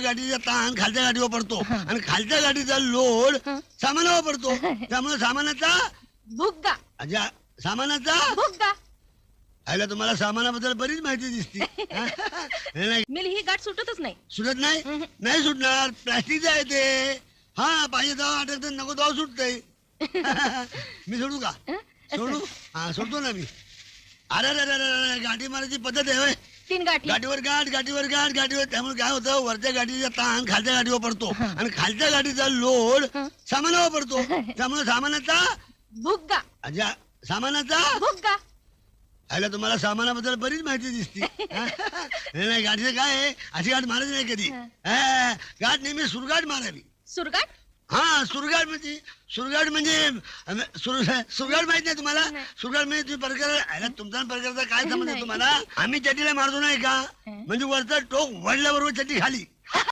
गाडीचा ताण खालच्या गाडीवर पडतो आणि खालच्या गाडीचा लोड सामानावर पडतो. त्यामुळे सामानाचा भुग्गा अच्छा सामानाचा भुग्गा. आयला तुम्हाला सामानाबद्दल बरीच माहिती दिसते. नाही मिल ही गाठ सुटतच नाही. सुटत नाही नाही सुटणार. प्लास्टिकचं आहे ते. हा पाहिजे तेव्हा अटकत नको तेव्हा सुटतंय. मी सोडू का? सोडू हा सोडतो ना मी. अरे अरे गाडी मारायची पद्धत आहे होय. 3 गाठी. गाडीवर गाडीवर त्यामुळे काय होतं वरच्या गाडीचा ताण खालच्या गाडीवर पडतो आणि खालच्या गाडीचा लोड सामानावर पडतो. त्यामुळे सामानाचा भुग्गा अच्छा सामानाचा भुग्गा. आयला तुम्हाला सामानाबद्दल बरीच माहिती दिसते. नाही गाडीचं काय आहे अशी गाठ मारायची नाही कधी. गाठ नेहमी सुरगाट मारावी. सुरगाट. हा सुरगाट म्हणजे सुरगाट माहित नाही तुम्हाला. सुरगाट म्हणजे तुम्ही प्रकार तुमचा प्रकारचा काय समज आहे तुम्हाला. आम्ही चड्डीला मारतो नाही का म्हणजे वरचा टोक वडल्याबरोबर चड्डी खाली